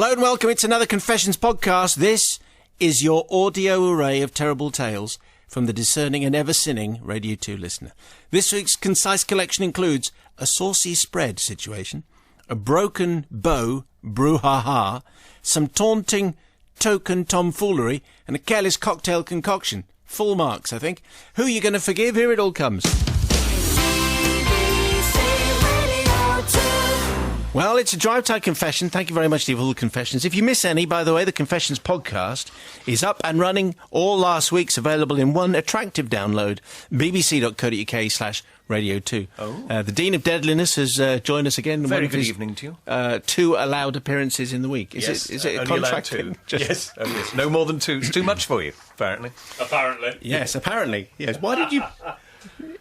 Hello and welcome. It's another Confessions podcast. This is your audio array of terrible tales from the discerning and ever-sinning Radio 2 listener. This week's concise collection includes a saucy spread situation, a broken bow brouhaha, some taunting token tomfoolery, and a careless cocktail concoction. Full marks, I think. Who are you going to forgive? Here it all comes. Well, it's a drive-time confession. Thank you very much to all the confessions. If you miss any, by the way, the Confessions podcast is up and running. All last week's available in one attractive download, bbc.co.uk/radio2. Oh. The Dean of Deadliness has joined us again. Very good evening to you. 2 allowed appearances in the week. Is it a contract? Yes. Oh, yes. No more than 2. It's too much for you, apparently. Yes, apparently. Yes. Why did you...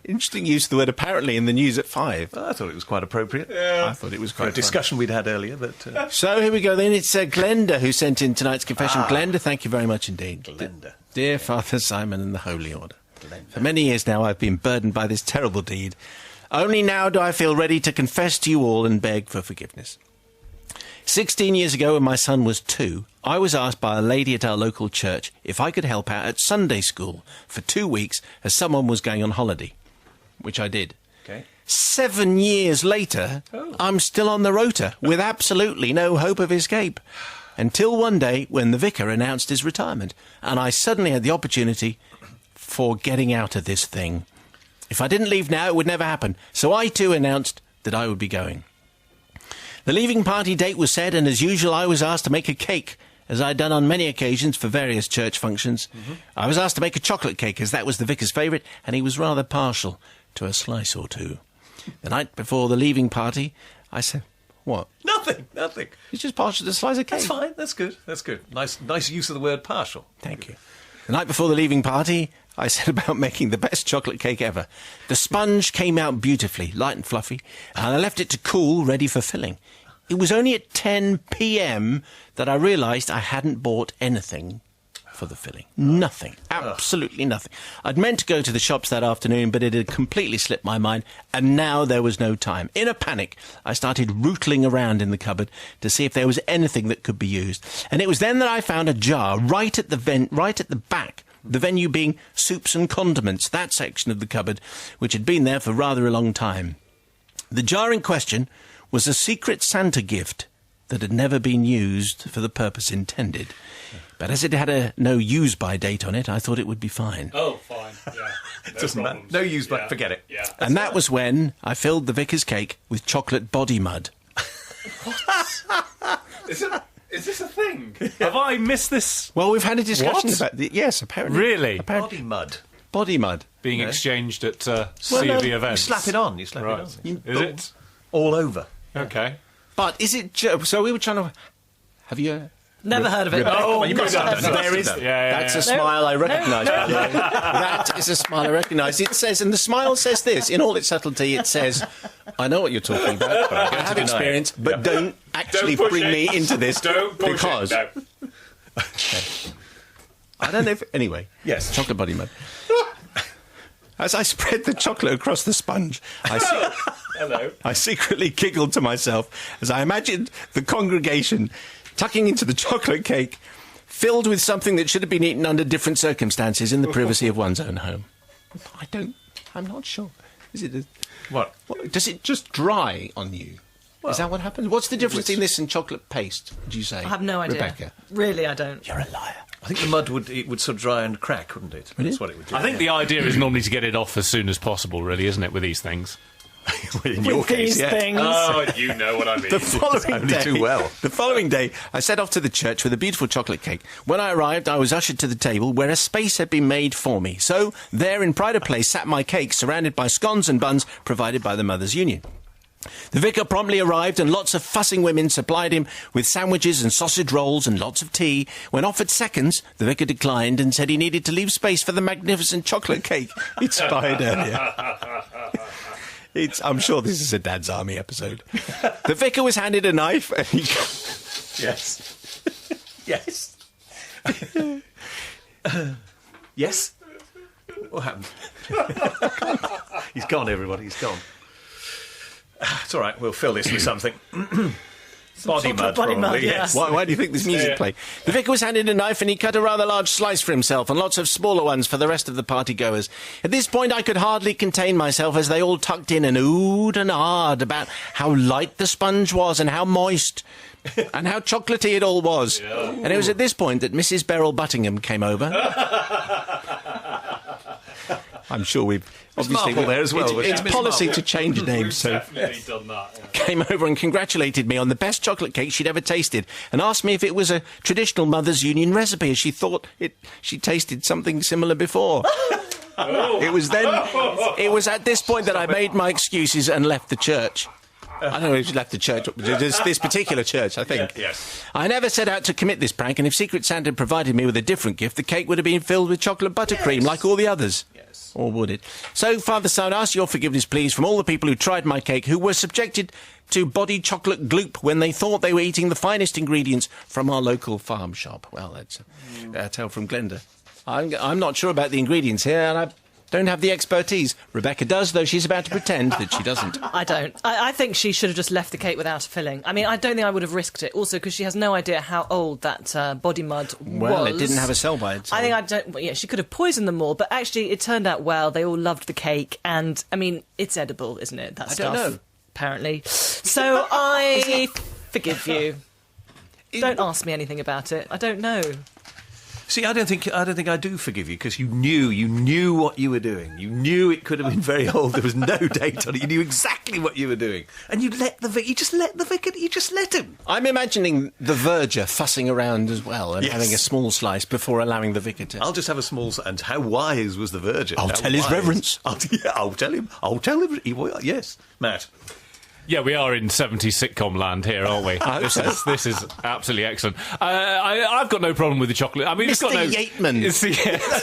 Interesting use of the word apparently in the news at 5. I thought it was quite appropriate. I thought it was quite a discussion we'd had earlier. But So here we go then. It's Glenda who sent in tonight's confession. Glenda, thank you very much indeed. Glenda. Dear Father Simon and the Holy Order. Glenda. For many years now I've been burdened by this terrible deed. Only now do I feel ready to confess to you all and beg for forgiveness. 16 years ago, when my son was 2, I was asked by a lady at our local church if I could help out at Sunday school for 2 weeks as someone was going on holiday, which I did. Okay. 7 years later, I'm still on the rota with absolutely no hope of escape. Until one day when the vicar announced his retirement, and I suddenly had the opportunity for getting out of this thing. If I didn't leave now, it would never happen. So I too announced that I would be going. The leaving party date was set, and as usual I was asked to make a cake, as I'd done on many occasions for various church functions. I was asked to make a chocolate cake, as that was the vicar's favourite, and he was rather partial to a slice or two. The night before the leaving party, I said, what? Nothing. He's just partial to a slice of cake. That's fine. That's good. Nice use of the word partial. Thank you. The night before the leaving party, I set about making the best chocolate cake ever. The sponge came out beautifully, light and fluffy, and I left it to cool, ready for filling. It was only at 10 p.m. that I realised I hadn't bought anything for the filling. Nothing. Absolutely nothing. I'd meant to go to the shops that afternoon, but it had completely slipped my mind, and now there was no time. In a panic, I started rootling around in the cupboard to see if there was anything that could be used. And it was then that I found a jar right at the back, the venue being soups and condiments, that section of the cupboard, which had been there for rather a long time. The jar in question was a secret Santa gift that had never been used for the purpose intended. But as it had no use-by date on it, I thought it would be fine. Oh, fine, yeah. It doesn't matter. No use-by, forget it. Yeah. And that was when I filled the vicar's cake with chocolate body mud. Is this a thing? Have I missed this? Well, we've had a discussion What? about it. Yes, apparently. Really? Body mud. Body mud. Being No. exchanged at no, CV You events. slap it on. Right. Is Is it? all over? Okay. But is it... So we were trying to... Have you... Never heard of it. Oh, you must have done. There is... That's a smile I recognise, by the way. That is a smile I recognise. It says... And the smile says this. In all its subtlety, it says, I know what you're talking about. I have experience, but don't actually Don't push bring it. me into this. Don't push because... it. No. I don't know if... Anyway. Yes. Chocolate body mud. As I spread the chocolate across the sponge, Hello. I secretly giggled to myself as I imagined the congregation tucking into the chocolate cake filled with something that should have been eaten under different circumstances in the privacy of one's own home. I'm not sure. Is it... What? Does it just dry on you? Is that what happens? What's the difference between this and chocolate paste, would you say? I have no idea. Rebecca? Really, I don't. You're a liar. I think the mud would sort of dry and crack, wouldn't it? That's what it would do. I think the idea is normally to get it off as soon as possible, really, isn't it, with these things? in your case, These yeah. things. Oh, you know what I mean. The following only day, too well. The following day, I set off to the church with a beautiful chocolate cake. When I arrived, I was ushered to the table where a space had been made for me. So there, in pride of place, sat my cake, surrounded by scones and buns provided by the Mothers' Union. The vicar promptly arrived, and lots of fussing women supplied him with sandwiches and sausage rolls and lots of tea. When offered seconds, the vicar declined and said he needed to leave space for the magnificent chocolate cake he'd spied earlier. I'm sure this is a Dad's Army episode. The vicar was handed a knife and he... Yes. Yes. Yes? What happened? He's gone, everybody. He's gone. It's all right. We'll fill this with something. Body mud, Body mud, probably, yeah. yes. Why do you think this music played? The vicar was handed a knife and he cut a rather large slice for himself and lots of smaller ones for the rest of the party-goers. At this point, I could hardly contain myself as they all tucked in and oohed and ahed about how light the sponge was and how moist and how chocolatey it all was. Yeah. And it was at this point that Mrs. Beryl Buttingham came over. I'm sure we've... Obviously, Marple there as well. It's Miss policy Marple. to change names, so... Definitely done that. Yeah. Came over and congratulated me on the best chocolate cake she'd ever tasted and asked me if it was a traditional Mother's Union recipe, as she thought she tasted something similar before. It was at this point that I made my excuses and left the church. I don't know if she left the church, this particular church, I think. Yes. I never set out to commit this prank, and if Secret Santa had provided me with a different gift, the cake would have been filled with chocolate buttercream like all the others. Yes. Or would it? So, Father Simon, I ask your forgiveness, please, from all the people who tried my cake, who were subjected to body chocolate gloop when they thought they were eating the finest ingredients from our local farm shop. Well, that's a tale from Glenda. I'm not sure about the ingredients here, and I don't have the expertise. Rebecca does, though she's about to pretend that she doesn't. I don't. I think she should have just left the cake without a filling. I mean, I don't think I would have risked it. Also, because she has no idea how old that body mud was. Well, it didn't have a sell-by. So. I think well, she could have poisoned them all, but actually it turned out well. They all loved the cake, and, I mean, it's edible, isn't it, that stuff? don't know. Apparently. So I forgive you. Don't ask me anything about it. I don't know. See, I don't think I do forgive you, because you knew what you were doing. You knew it could have been very old. There was no date on it. You knew exactly what you were doing, and you just let him. I'm imagining the verger fussing around as well and Yes. having a small slice before allowing the vicar to... I'll just have a small. And how wise was the Virgin? I'll How tell his wise. reverence. I'll tell him. Yes, Matt. Yeah, we are in 70s sitcom land here, aren't we? This is absolutely excellent. I've got no problem with the chocolate. I mean, it's got no... Yateman. That's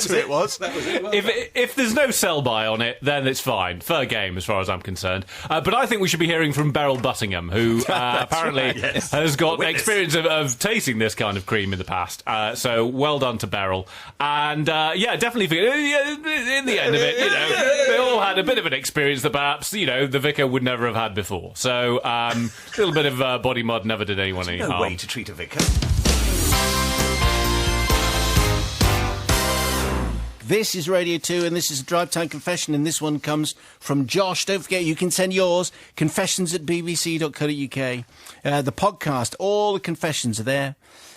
what it was. If there's no sell-by on it, then it's fine. Fair game, as far as I'm concerned. But I think we should be hearing from Beryl Buttingham, who apparently right, yes. has got Witness. experience of tasting this kind of cream in the past. So well done to Beryl. And definitely in the end of it, they all had a bit of an experience that perhaps, the vicar would never have had before. So a little bit of body mud never did anyone any No harm. way to treat a vicar. This is Radio 2, and this is a Drive Time Confession, and this one comes from Josh. Don't forget, you can send yours, confessions@bbc.co.uk. The podcast, all the confessions are there,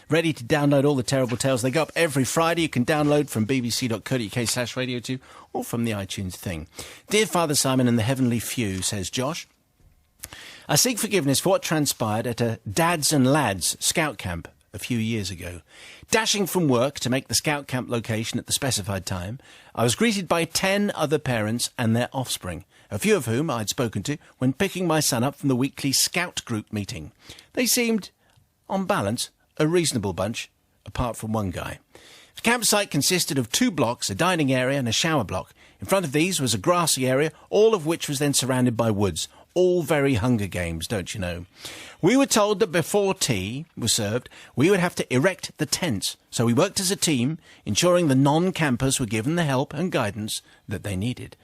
ready to download all the terrible tales. They go up every Friday. You can download from bbc.co.uk/radio2 or from the iTunes thing. Dear Father Simon and the Heavenly Few, says Josh, I seek forgiveness for what transpired at a Dads and Lads scout camp a few years ago. Dashing from work to make the scout camp location at the specified time, I was greeted by 10 other parents and their offspring, a few of whom I'd spoken to when picking my son up from the weekly scout group meeting. They seemed, on balance, a reasonable bunch, apart from one guy. The campsite consisted of 2 blocks, a dining area and a shower block. In front of these was a grassy area, all of which was then surrounded by woods. All very Hunger Games, don't you know? We were told that before tea was served, we would have to erect the tents. So we worked as a team, ensuring the non-campers were given the help and guidance that they needed.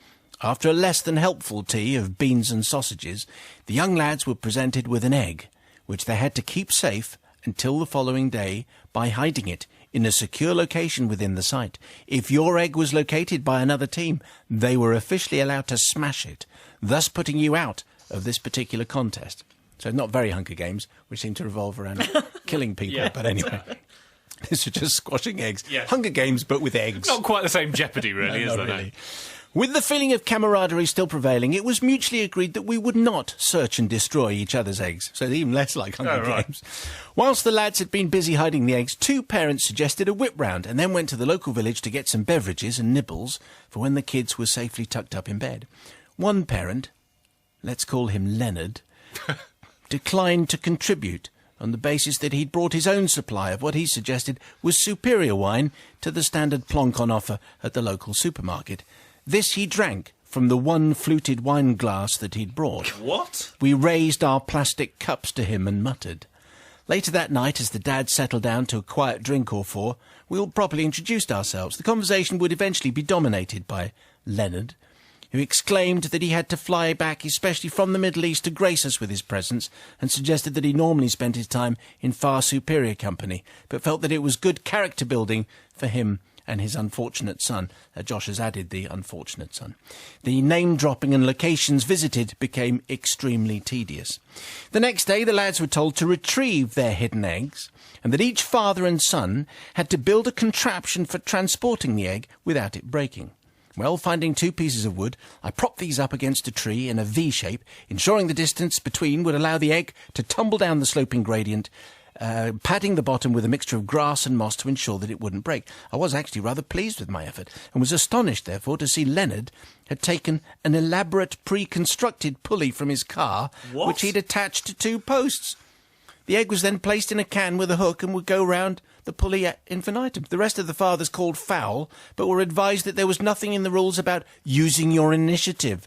After a less than helpful tea of beans and sausages, the young lads were presented with an egg, which they had to keep safe until the following day by hiding it in a secure location within the site. If your egg was located by another team, they were officially allowed to smash it, thus putting you out of this particular contest. So not very Hunger Games, which seem to revolve around killing people, but anyway. This is just squashing eggs. Yeah. Hunger Games, but with eggs. Not quite the same jeopardy, really, is Not there? really. With the feeling of camaraderie still prevailing, it was mutually agreed that we would not search and destroy each other's eggs, so even less like Hunger Games. Whilst the lads had been busy hiding the eggs, 2 parents suggested a whip round and then went to the local village to get some beverages and nibbles for when the kids were safely tucked up in bed. One parent, let's call him Leonard, declined to contribute on the basis that he'd brought his own supply of what he suggested was superior wine to the standard plonk on offer at the local supermarket. This he drank from the one fluted wine glass that he'd brought. What? We raised our plastic cups to him and muttered. Later that night, as the dad settled down to a quiet drink or 4, we all properly introduced ourselves. The conversation would eventually be dominated by Leonard, who exclaimed that he had to fly back, especially from the Middle East, to grace us with his presence, and suggested that he normally spent his time in far superior company, but felt that it was good character building for him and his unfortunate son. Josh has added the unfortunate son. The name-dropping and locations visited became extremely tedious. The next day, the lads were told to retrieve their hidden eggs, and that each father and son had to build a contraption for transporting the egg without it breaking. Well, finding 2 pieces of wood, I propped these up against a tree in a V shape, ensuring the distance between would allow the egg to tumble down the sloping gradient, padding the bottom with a mixture of grass and moss to ensure that it wouldn't break. I was actually rather pleased with my effort, and was astonished, therefore, to see Leonard had taken an elaborate pre-constructed pulley from his car, which he'd attached to 2 posts. The egg was then placed in a can with a hook and would go round the pulley ad infinitum. The rest of the fathers called foul, but were advised that there was nothing in the rules about using your initiative.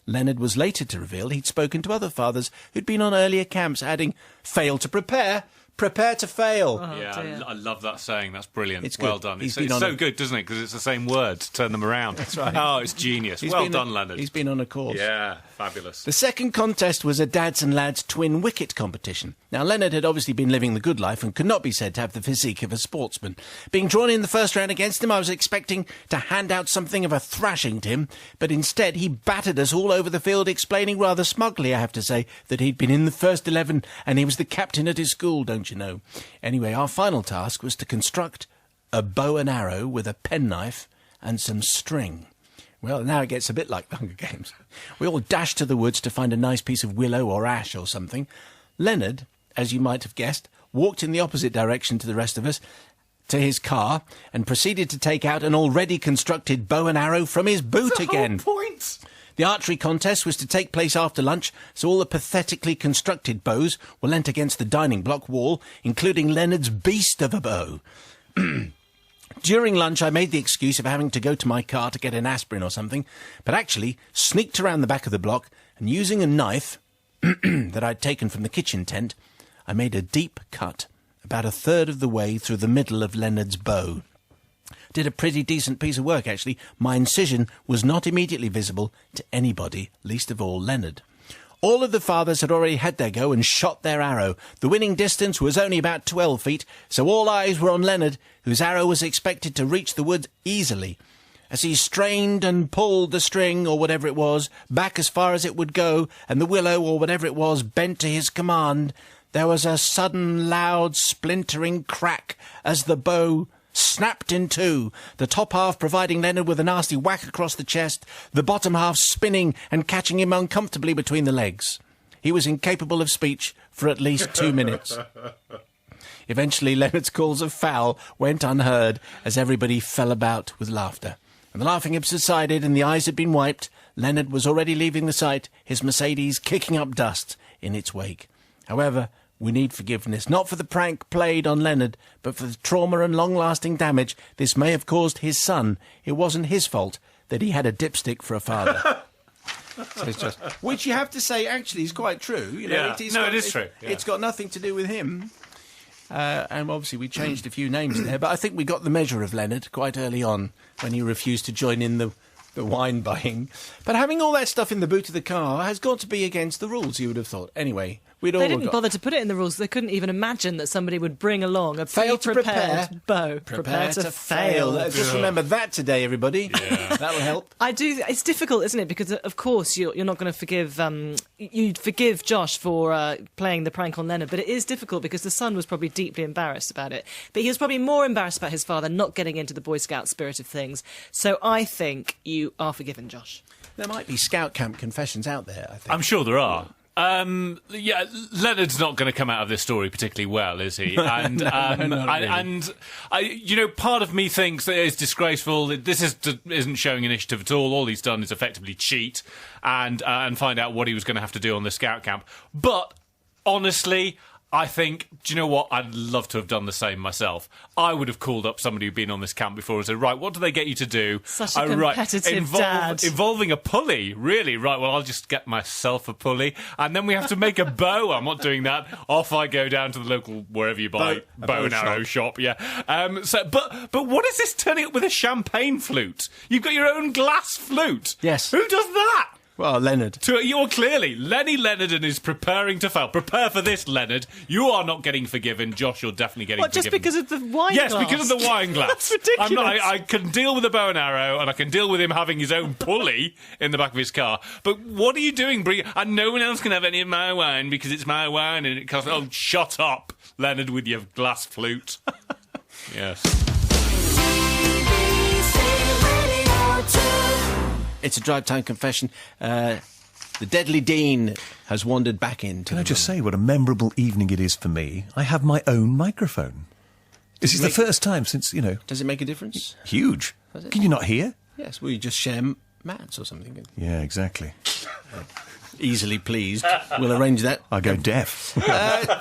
Leonard was later to reveal he'd spoken to other fathers who'd been on earlier camps, adding, "Fail to prepare, prepare to fail." I love that saying. That's brilliant. It's well good. done. He's It's been on so a- good, doesn't it? Because it's the same words. Turn them around. That's right. Oh, it's genius. He's Well been- done, Leonard. He's been on a course. Yeah, fabulous. The second contest was a dads and lads twin wicket competition. Now, Leonard had obviously been living the good life and could not be said to have the physique of a sportsman. Being drawn in the first round against him, I was expecting to hand out something of a thrashing to him, but instead he battered us all over the field, explaining rather smugly, I have to say, that he'd been in the first 11 and he was the captain at his school, don't you know. Anyway, our final task was to construct a bow and arrow with a penknife and some string. Well, now it gets a bit like the Hunger Games. We all dashed to the woods to find a nice piece of willow or ash or something. Leonard, as you might have guessed, walked in the opposite direction to the rest of us, to his car, and proceeded to take out an already constructed bow and arrow from his boot again. Point. The archery contest was to take place after lunch, so all the pathetically constructed bows were leant against the dining block wall, including Leonard's beast of a bow. During lunch, I made the excuse of having to go to my car to get an aspirin or something, but actually sneaked around the back of the block, and using a knife that I'd taken from the kitchen tent, I made a deep cut, about 1/3 of the way through the middle of Leonard's bow. Did a pretty decent piece of work, actually. My incision was not immediately visible to anybody, least of all Leonard. All of the fathers had already had their go and shot their arrow. The winning distance was only about 12 feet, so all eyes were on Leonard, whose arrow was expected to reach the woods easily. As he strained and pulled the string, or whatever it was, back as far as it would go, and the willow, or whatever it was, bent to his command, there was a sudden loud splintering crack as the bow snapped in 2, the top half providing Leonard with a nasty whack across the chest, the bottom half spinning and catching him uncomfortably between the legs. He was incapable of speech for at least 2 minutes. Eventually, Leonard's calls of foul went unheard as everybody fell about with laughter. And the laughing had subsided and the eyes had been wiped. Leonard was already leaving the site, his Mercedes kicking up dust in its wake. However, we need forgiveness, not for the prank played on Leonard, but for the trauma and long-lasting damage this may have caused his son. It wasn't his fault that he had a dipstick for a father. So it's just, which you have to say actually is quite true. You know, Yeah. It is true. Yeah. It's got nothing to do with him. And obviously we changed a few names there, but I think we got the measure of Leonard quite early on when he refused to join in the wine buying. But having all that stuff in the boot of the car has got to be against the rules, you would have thought. Anyway, we'd all They didn't got... bother to put it in the rules. They couldn't even imagine that somebody would bring along a Fail to prepare, pre-prepared bow. Prepare to fail. Just remember that today, everybody. Yeah. That'll help. I do. It's difficult, isn't it? Because of course you're not going to forgive. You'd forgive Josh for playing the prank on Leonard, but it is difficult because the son was probably deeply embarrassed about it. But he was probably more embarrassed about his father not getting into the Boy Scout spirit of things. So I think you are forgiven, Josh. There might be Scout camp confessions out there, I think. I'm sure there are. Yeah, Leonard's not going to come out of this story particularly well, is he? And not really. and you know, part of me thinks that it's disgraceful. This isn't showing initiative at all. All he's done is effectively cheat and find out what he was going to have to do on the scout camp. But honestly, I think, do you know what? I'd love to have done the same myself. I would have called up somebody who'd been on this camp before and said, right, what do they get you to do? Such a competitive dad. Involving a pulley, really? Right, well, I'll just get myself a pulley, and then we have to make a bow. I'm not doing that. Off I go down to the local, wherever you buy bow and arrow shop, yeah. But what is this turning up with a champagne flute? You've got your own glass flute. Yes. Who does that? Well, Leonard. You're clearly Lenny Leonard is preparing to fail. Prepare for this, Leonard. You are not getting forgiven. Josh, you're definitely getting What, just forgiven. because of the wine Yes, glass? because of the wine glass. That's ridiculous. I can deal with the bow and arrow, and I can deal with him having his own pulley in the back of his car. But what are you doing? And no one else can have any of my wine because it's my wine and it costs... Oh, shut up, Leonard, with your glass flute. Yes. It's a drive time confession. The deadly Dean has wandered back into. Can I just say what a memorable evening it is for me? I have my own microphone. This is the first time since, Does it make a difference? huge. Does it? Can you not hear? Yes, well, you just share mats or something. Yeah, exactly. Easily pleased. We'll arrange that. I go deaf.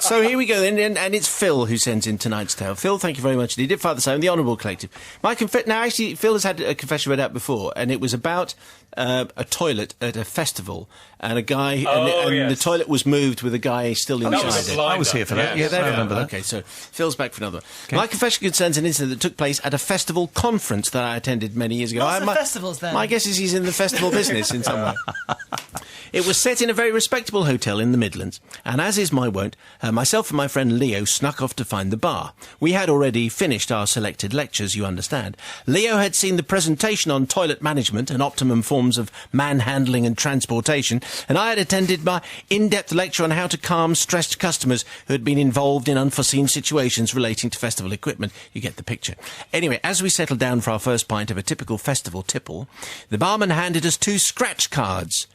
So here we go then, and it's Phil who sends in tonight's tale. Phil, thank you very much. He did Father Simon, the Honourable Collective. Now, actually, Phil has had a confession read out before, and it was about a toilet at a festival, and a guy, the toilet was moved with a guy still inside was a it. blinder. I was here for that. Yes. Yeah, I remember that. Okay, so Phil's back for another one. My confession concerns an incident that took place at a festival conference that I attended many years ago. What's the festivals then? My guess is he's in the festival business in some way. It was set in a very respectable hotel in the Midlands, and as is my wont, myself and my friend Leo snuck off to find the bar. We had already finished our selected lectures, you understand. Leo had seen the presentation on toilet management and optimum forms of manhandling and transportation, and I had attended my in-depth lecture on how to calm stressed customers who had been involved in unforeseen situations relating to festival equipment. You get the picture. Anyway, as we settled down for our first pint of a typical festival tipple, the barman handed us 2 scratch cards.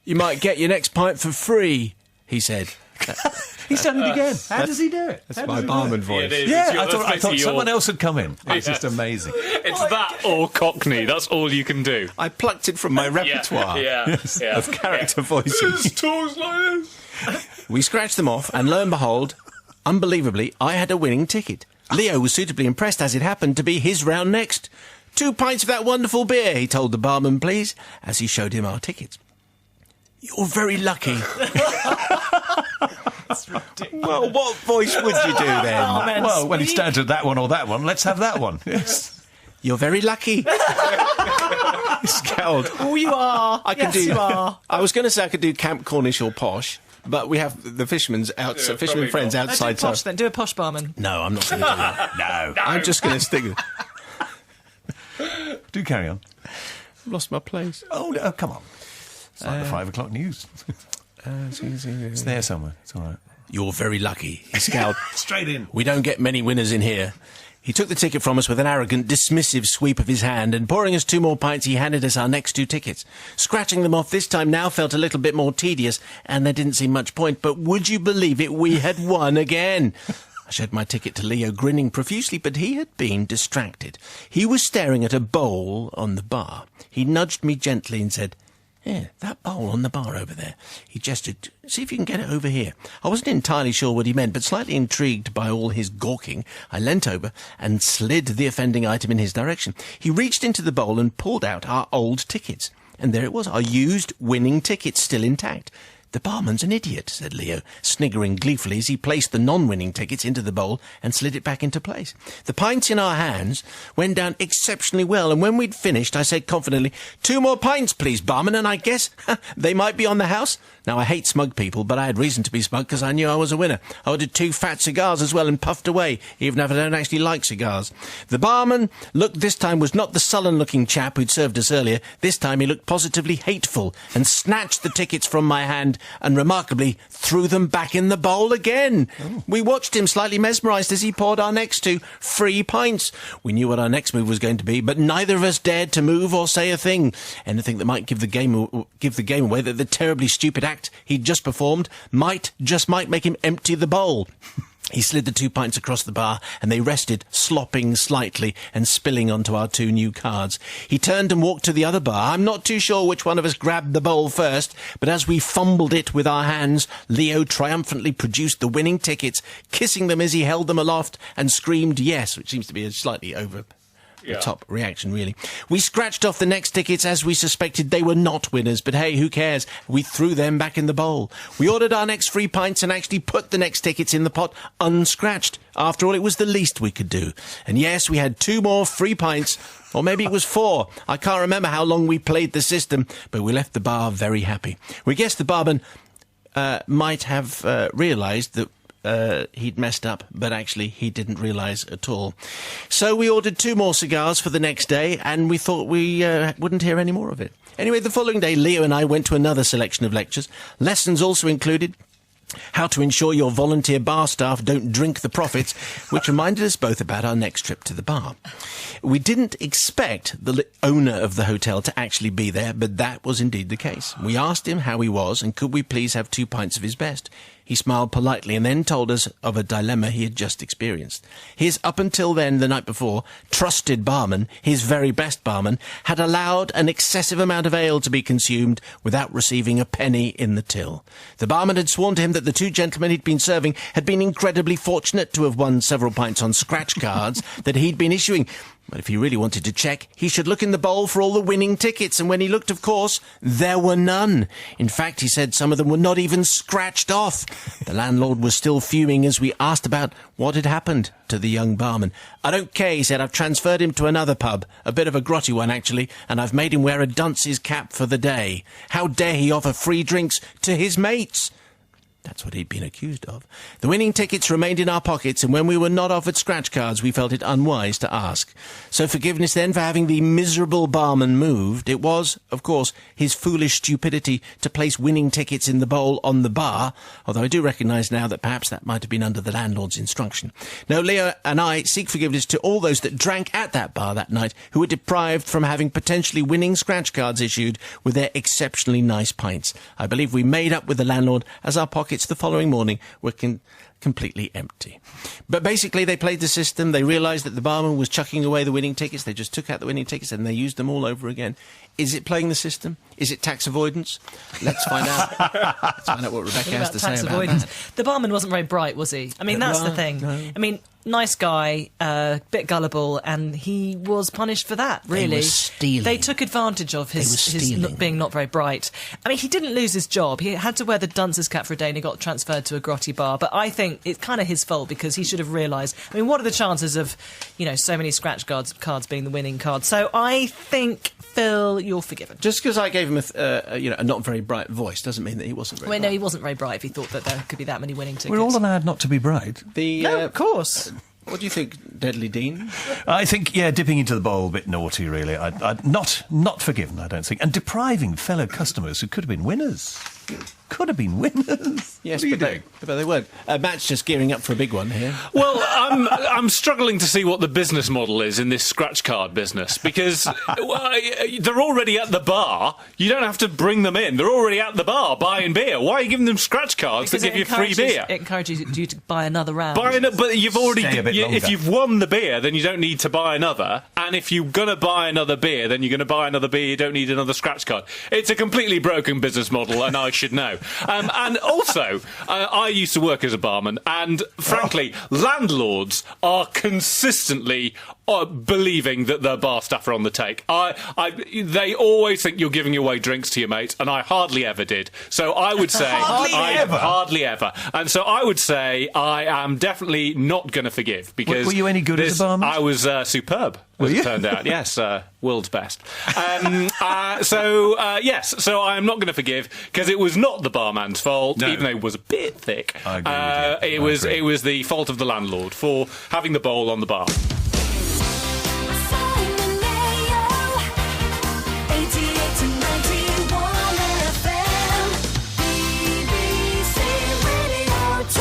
You might get your next pint for free, he said. He's done it again. How does he do it? That's my barman voice. Yeah, I thought someone else had come in. It's just amazing. It's that or Cockney. That's all you can do. I plucked it from my repertoire of character voices. Talks like this. We scratched them off, and lo and behold, unbelievably, I had a winning ticket. Leo was suitably impressed, as it happened to be his round next. 2 pints of that wonderful beer, he told the barman, please, as he showed him our tickets. You're very lucky. Well, what voice would you do then? Well, when it's down to that one or that one, let's have that one. Yes. You're very lucky. He scowled. Oh, you are. You are. I was going to say I could do Camp Cornish or Posh, but we have the fishermen probably friends not. outside. Do posh then. Do a posh barman. No, I'm not going to do that. No. I'm just going to stick with... Do carry on. I've lost my place. Oh, no, come on. It's like the 5 o'clock news. It's there somewhere. It's all right. You're very lucky. He scowled. Straight in. We don't get many winners in here. He took the ticket from us with an arrogant, dismissive sweep of his hand, and pouring us 2 more pints, he handed us our next 2 tickets. Scratching them off this time now felt a little bit more tedious, and there didn't seem much point, but would you believe it, we had won again. I showed my ticket to Leo, grinning profusely, but he had been distracted. He was staring at a bowl on the bar. He nudged me gently and said, "Yeah, that bowl on the bar over there." He gestured. "See if you can get it over here." I wasn't entirely sure what he meant, but slightly intrigued by all his gawking, I leant over and slid the offending item in his direction. He reached into the bowl and pulled out our old tickets. And there it was, our used winning ticket still intact. "The barman's an idiot," said Leo, sniggering gleefully as he placed the non-winning tickets into the bowl and slid it back into place. The pints in our hands went down exceptionally well, and when we'd finished, I said confidently, "2 more pints, please, barman, and I guess they might be on the house." Now, I hate smug people, but I had reason to be smug because I knew I was a winner. I ordered 2 fat cigars as well and puffed away, even if I don't actually like cigars. The barman, this time, was not the sullen-looking chap who'd served us earlier. This time he looked positively hateful and snatched the tickets from my hand and remarkably threw them back in the bowl again. Oh. We watched him slightly mesmerised as he poured our next 2 free pints. We knew what our next move was going to be, but neither of us dared to move or say a thing. Anything that might give the game away, that the terribly stupid act he'd just performed might make him empty the bowl. He slid the 2 pints across the bar, and they rested, slopping slightly and spilling onto our 2 new cards. He turned and walked to the other bar. I'm not too sure which one of us grabbed the bowl first, but as we fumbled it with our hands, Leo triumphantly produced the winning tickets, kissing them as he held them aloft, and screamed yes, which seems to be a slightly over the top reaction, really. We scratched off the next tickets as we suspected they were not winners, but hey, who cares? We threw them back in the bowl. We ordered our next free pints and actually put the next tickets in the pot unscratched. After all, it was the least we could do. And yes, we had 2 more free pints, or maybe it was 4. I can't remember how long we played the system, but we left the bar very happy. We guessed the barman might have realised that he'd messed up, but actually he didn't realise at all. So we ordered 2 more cigars for the next day, and we thought we wouldn't hear any more of it. Anyway, the following day, Leo and I went to another selection of lectures. Lessons also included how to ensure your volunteer bar staff don't drink the profits, which reminded us both about our next trip to the bar. We didn't expect the owner of the hotel to actually be there, but that was indeed the case. We asked him how he was and could we please have 2 pints of his best. He smiled politely and then told us of a dilemma he had just experienced. His, up until then, the night before, trusted barman, his very best barman, had allowed an excessive amount of ale to be consumed without receiving a penny in the till. The barman had sworn to him that the 2 gentlemen he'd been serving had been incredibly fortunate to have won several pints on scratch cards that he'd been issuing. But if he really wanted to check, he should look in the bowl for all the winning tickets, and when he looked, of course, there were none. In fact, he said some of them were not even scratched off. The landlord was still fuming as we asked about what had happened to the young barman. I don't care, he said. I've transferred him to another pub, a bit of a grotty one, actually, and I've made him wear a dunce's cap for the day. How dare he offer free drinks to his mates? That's what he'd been accused of. The winning tickets remained in our pockets, and when we were not offered scratch cards, we felt it unwise to ask. So forgiveness then for having the miserable barman moved. It was, of course, his foolish stupidity to place winning tickets in the bowl on the bar, although I do recognise now that perhaps that might have been under the landlord's instruction. No, Leo and I seek forgiveness to all those that drank at that bar that night, who were deprived from having potentially winning scratch cards issued with their exceptionally nice pints. I believe we made up with the landlord as our pockets the following morning were completely empty. But basically, they played the system. They realised that the barman was chucking away the winning tickets. They just took out the winning tickets and they used them all over again. Is it playing the system? Is it tax avoidance? Let's find out. Let's find out what Rebecca has to say about that. The barman wasn't very bright, was he? I mean, that's the thing. No. I mean, nice guy, bit gullible, and he was punished for that, really. They were stealing. They took advantage of his being not very bright. I mean, he didn't lose his job. He had to wear the dunce's cap for a day and he got transferred to a grotty bar. But I think it's kind of his fault because he should have realised. I mean, what are the chances of, so many scratch cards being the winning card? So I think, Phil, you're forgiven. Just because I gave him a not very bright voice doesn't mean that he wasn't very bright. No, he wasn't very bright if he thought that there could be that many winning tickets. We're all allowed not to be bright. No, of course. What do you think, Deadly Dean? I think, dipping into the bowl, a bit naughty, really. I'd not forgiven, I don't think. And depriving fellow customers who could have been winners. Could have been winners. Yes, but they weren't. Matt's just gearing up for a big one here. Well, I'm struggling to see what the business model is in this scratch card business because they're already at the bar. You don't have to bring them in. They're already at the bar buying beer. Why are you giving them scratch cards that give you free beer? It encourages you to buy another round. But you've already... if you've won the beer, then you don't need to buy another. And if you're going to buy another beer, then you're going to buy another beer. You don't need another scratch card. It's a completely broken business model, and I should know. And also, I used to work as a barman, and frankly, landlords are consistently believing that their bar staff are on the take. They always think you're giving away drinks to your mates, and I hardly ever did. So I would say... Hardly ever. And so I would say I am definitely not going to forgive, because... Were you any good as a barman? I was superb, as it turned out. Yes, world's best. Yes, so I am not going to forgive, because it was not the barman's fault, even though it was a bit thick. I agree with you. It was the fault of the landlord for having the bowl on the bar. Simon Mayo, 88 to 91 FM, BBC Radio 2.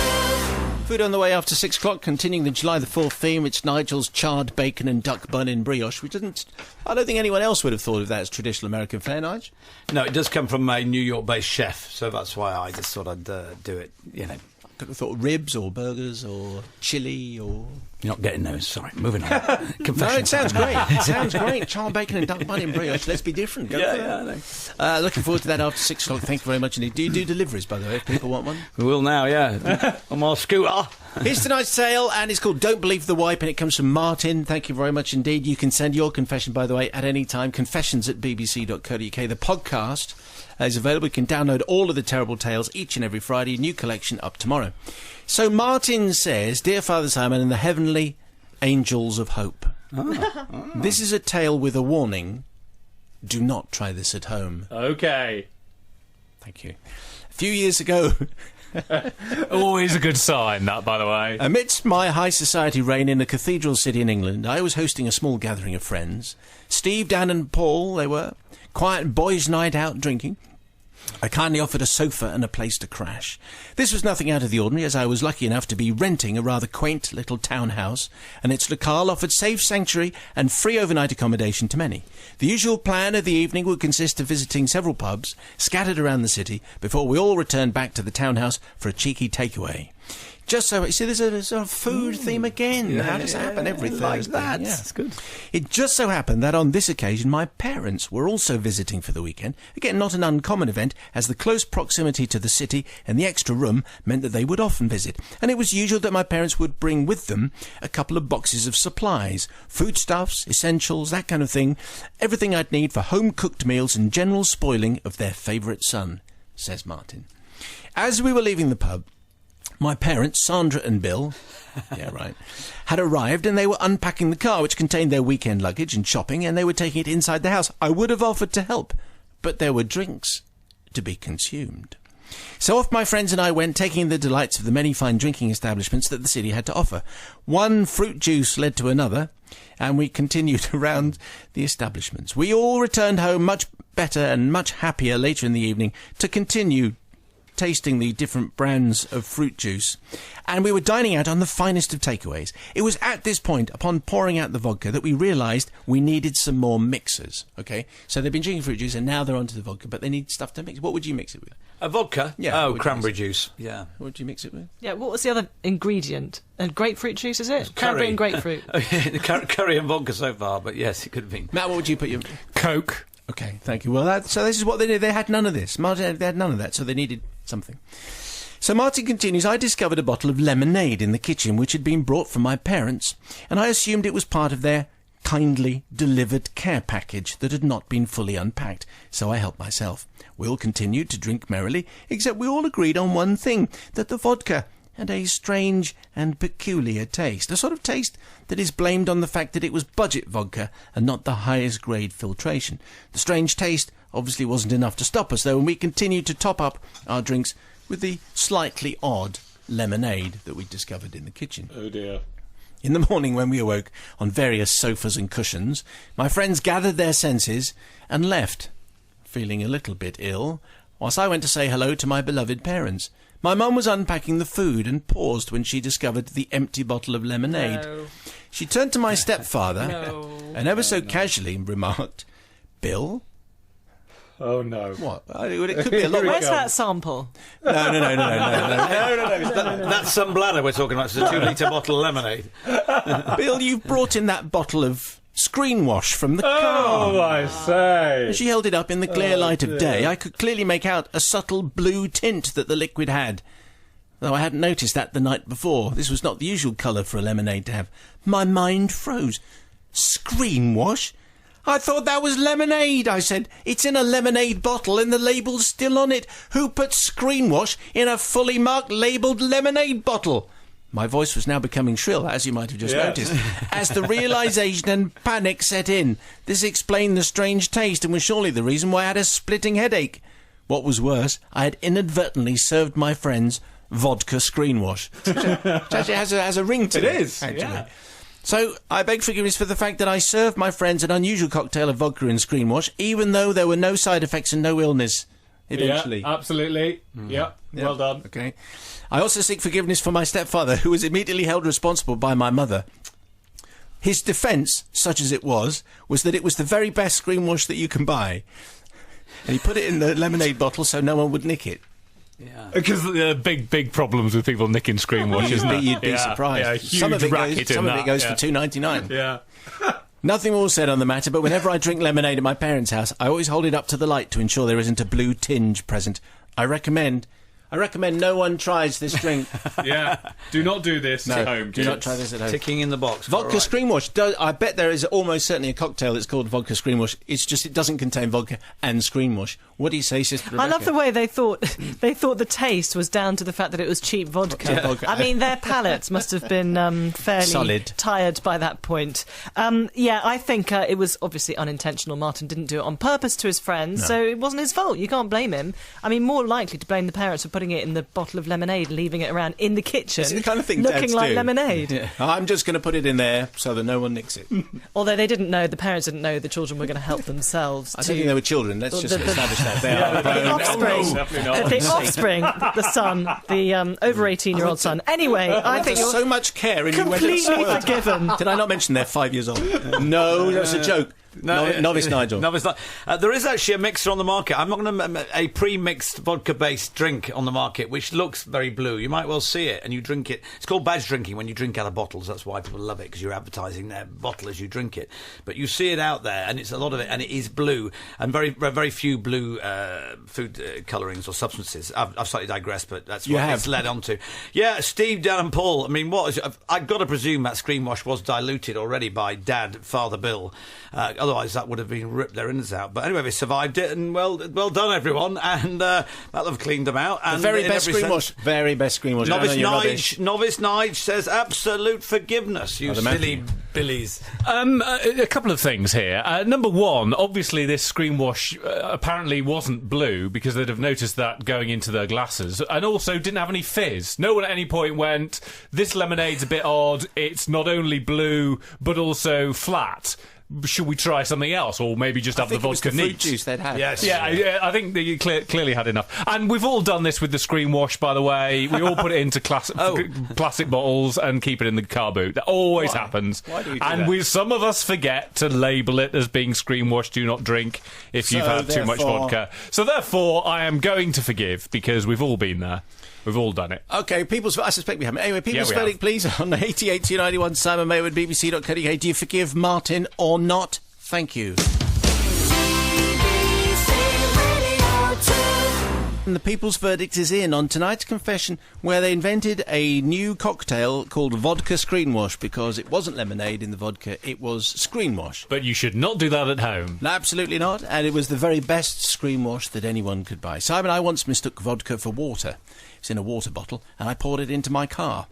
Food on the way after 6 o'clock, continuing the July the 4th theme. It's Nigel's charred bacon and duck bun in brioche, which I don't think anyone else would have thought of that as traditional American fare, Nigel. No, it does come from a New York-based chef, so that's why I just thought I'd do it, Could have thought ribs or burgers or chili or... You're not getting those. Sorry, moving on. No, it sounds great. It sounds great. Charred bacon and duck bunny and brioche. Let's be different. Go for that. Looking forward to that after 6 o'clock. Thank you very much indeed. Do you do deliveries, by the way, if people want one? We will now, yeah. On my scooter. Here's tonight's tale, and it's called Don't Believe the Wipe, and it comes from Martin. Thank you very much indeed. You can send your confession, by the way, at any time. confessions@bbc.co.uk. The podcast is available. You can download all of the terrible tales each and every Friday. New collection up tomorrow. So Martin says, Dear Father Simon and the Heavenly Angels of Hope. This is a tale with a warning. Do not try this at home. Okay. Thank you. A few years ago... Always a good sign, that, by the way. Amidst my high society reign in a cathedral city in England, I was hosting a small gathering of friends. Steve, Dan and Paul, they were. Quiet boys' night out drinking. I kindly offered a sofa and a place to crash. This was nothing out of the ordinary, as I was lucky enough to be renting a rather quaint little townhouse, and its locale offered safe sanctuary and free overnight accommodation to many. The usual plan of the evening would consist of visiting several pubs scattered around the city before we all returned back to the townhouse for a cheeky takeaway. Just so, you see, there's a sort of food theme again. How does it happen every Thursday? Like that. Yeah. That's good. It just so happened that on this occasion my parents were also visiting for the weekend. Again, not an uncommon event, as the close proximity to the city and the extra room meant that they would often visit. And it was usual that my parents would bring with them a couple of boxes of supplies, foodstuffs, essentials, that kind of thing. Everything I'd need for home-cooked meals and general spoiling of their favourite son, says Martin. As we were leaving the pub, my parents, Sandra and Bill, yeah, right, had arrived and they were unpacking the car, which contained their weekend luggage and shopping, and they were taking it inside the house. I would have offered to help, but there were drinks to be consumed. So off my friends and I went, taking in the delights of the many fine drinking establishments that the city had to offer. One fruit juice led to another, and we continued around the establishments. We all returned home much better and much happier later in the evening to continue tasting the different brands of fruit juice, and we were dining out on the finest of takeaways. It was at this point, upon pouring out the vodka, that we realised we needed some more mixers. Okay, so they've been drinking fruit juice and now they're onto the vodka, but they need stuff to mix. What would you mix it with? A vodka? Yeah. Oh, Would you cranberry mix juice. Yeah. What would you mix it with? Yeah, what was the other ingredient? Grapefruit juice, is it? Curry. Cranberry and grapefruit. Curry and vodka so far, but yes, it could have been. Matt, what would you put your... Coke. Okay, thank you. Well, so this is what they did. They had none of this. Martin, they had none of that, so they needed something. So Martin continues, I discovered a bottle of lemonade in the kitchen which had been brought from my parents, and I assumed it was part of their kindly delivered care package that had not been fully unpacked, so I helped myself. We all continued to drink merrily, except we all agreed on one thing, that the vodka had a strange and peculiar taste, a sort of taste that is blamed on the fact that it was budget vodka and not the highest grade filtration. The strange taste obviously wasn't enough to stop us, though, and we continued to top up our drinks with the slightly odd lemonade that we discovered in the kitchen. Oh dear. In the morning, when we awoke on various sofas and cushions, my friends gathered their senses and left, feeling a little bit ill, whilst I went to say hello to my beloved parents. My mum was unpacking the food and paused when she discovered the empty bottle of lemonade. No. She turned to my stepfather No. and ever so casually remarked, Bill? Oh no. What? It could be a lot. Where's that sample? No. That's some bladder we're talking about. It's a 2-litre bottle of lemonade. Bill, you've brought in that bottle of screen wash from the car. Oh, I say. As she held it up in the clear light of day, I could clearly make out a subtle blue tint that the liquid had, though I hadn't noticed that the night before. This was not the usual colour for a lemonade to have. My mind froze. Screen wash? I thought that was lemonade, I said. It's in a lemonade bottle and the label's still on it. Who put screen wash in a fully marked labelled lemonade bottle? My voice was now becoming shrill, as you might have just noticed, as the realisation and panic set in. This explained the strange taste and was surely the reason why I had a splitting headache. What was worse, I had inadvertently served my friends vodka screen wash. Which actually has a ring to it. It is, actually. yeah. So I beg forgiveness for the fact that I served my friends an unusual cocktail of vodka and screen wash, even though there were no side effects and no illness. Eventually. Yeah, absolutely. Yeah, well done. Okay. I also seek forgiveness for my stepfather, who was immediately held responsible by my mother. His defence, such as it was that it was the very best screen wash that you can buy. And he put it in the lemonade bottle so no one would nick it. Yeah. Because big problems with people nicking screen wash, isn't it? You'd be Yeah, surprised. Yeah, huge some of it racket goes, in some of that, it goes yeah. for $2.99. Yeah. Nothing more said on the matter, but whenever I drink lemonade at my parents' house, I always hold it up to the light to ensure there isn't a blue tinge present. I recommend no one tries this drink. Yeah. Do not do this at home. Do not try this at home. Ticking in the box. Vodka All right. screen wash. I bet there is almost certainly a cocktail that's called vodka screen wash. It's just it doesn't contain vodka and screen wash. What do you say, Sister Rebecca? I love the way they thought the taste was down to the fact that it was cheap vodka. Yeah. Vodka. I mean, their palates must have been fairly Solid. tired by that point. Yeah, I think it was obviously unintentional. Martin didn't do it on purpose to his friends, so it wasn't his fault. You can't blame him. I mean, more likely to blame the parents for putting it in the bottle of lemonade, leaving it around in the kitchen, It's the kind of thing looking dads like do. lemonade. Yeah. I'm just going to put it in there so that no one nicks it. Although they didn't know, the parents didn't know the children were going to help themselves. I don't think they were children. Let's just establish that. They are The grown. offspring, definitely not. the offspring, the son, the over 18-year-old son. Anyway, I think There's you're so much care and you went and completely spoiled it. forgiven. Did I not mention they're 5 years old? No, that's a joke. Novice Nigel. Novice Nigel. There is actually a mixer on the market. I'm not going to a pre-mixed vodka-based drink on the market, which looks very blue. You might well see it, and you drink it. It's called badge drinking when you drink out of bottles. That's why people love it, because you're advertising their bottle as you drink it. But you see it out there, and it's a lot of it, and it is blue, and very few blue food colourings or substances. I've slightly digressed, but that's what it's led on to. Yeah, Steve, Dan, and Paul. I mean, I've got to presume that screen wash was diluted already by Dad, Father Bill. Otherwise, that would have been ripped their innards out. But anyway, they survived it, and well done, everyone. And that'll have cleaned them out. And The very in best every screen wash. sense- Very best screen wash. Novice Nige says absolute forgiveness, you the silly man. billies. A couple of things here. Number one, obviously this screen wash apparently wasn't blue because they'd have noticed that going into their glasses, and also didn't have any fizz. No one at any point went, this lemonade's a bit odd, it's not only blue but also flat. Should we try something else, or maybe just have the vodka fruit neat? juice they'd had. Yes. Yeah, I think that you clearly had enough. And we've all done this with the screen wash, by the way. We all put it into plastic bottles and keep it in the car boot. That always happens. Why do we do and that? some of us forget to label it as being screen wash, do not drink if you've had too much therefore- vodka. So therefore, I am going to forgive, because we've all been there. We've all done it. Okay, I suspect we haven't. Anyway, people's Yeah, we verdict, please, on 88-291 Simon Mayo at bbc.co.uk. Do you forgive Martin or not? Thank you. BBC Radio 2. And the people's verdict is in on tonight's confession, where they invented a new cocktail called vodka screen wash because it wasn't lemonade in the vodka, it was screen wash. But you should not do that at home. No, absolutely not, and it was the very best screen wash that anyone could buy. Simon, I once mistook vodka for water. It's in a water bottle, and I poured it into my car.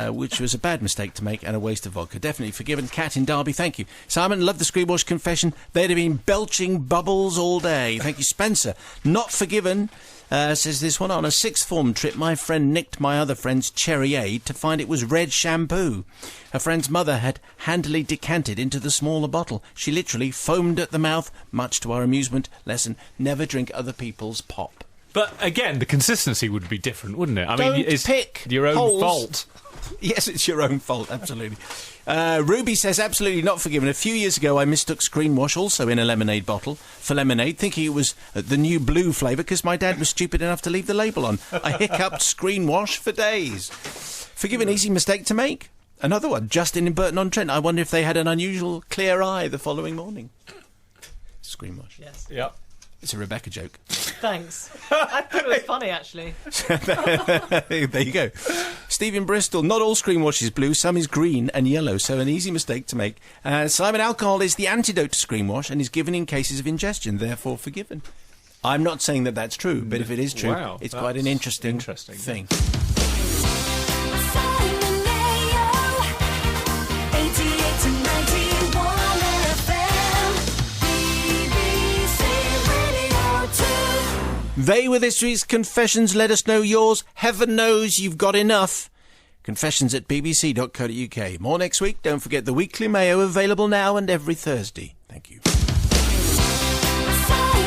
Which was a bad mistake to make and a waste of vodka. Definitely forgiven. Cat in Derby, thank you. Simon, love the screen wash confession. They'd have been belching bubbles all day. Thank you. Spencer, not forgiven, says this one. On a sixth form trip, my friend nicked my other friend's cherry aid to find it was red shampoo. Her friend's mother had handily decanted into the smaller bottle. She literally foamed at the mouth, much to our amusement. Lesson, never drink other people's pop. But again, the consistency would be different, wouldn't it? I Don't mean, it's pick your own holes. fault. Yes, it's your own fault, absolutely. Ruby says, absolutely not forgiven. A few years ago, I mistook screen wash, also in a lemonade bottle, for lemonade, thinking it was the new blue flavour because my dad was stupid enough to leave the label on. I hiccuped screen wash for days. Forgiven, easy mistake to make. Another one, Justin in Burton-on-Trent. I wonder if they had an unusual clear eye the following morning. Screen wash. Yes. Yeah. It's a Rebecca joke. Thanks. I thought it was funny, actually. There you go. Steve in Bristol. Not all screen wash is blue. Some is green and yellow, so an easy mistake to make. Simon, alcohol is the antidote to screen wash and is given in cases of ingestion, therefore forgiven. I'm not saying that that's true, but if it is true, Wow, it's quite an that's interesting interesting. thing. Simon Mayo. 88-91 FM. BBC Radio 2. They were this week's confessions. Let us know yours. Heaven knows you've got enough. Confessions at bbc.co.uk. More next week. Don't forget the Weekly Mayo, available now and every Thursday. Thank you. Simon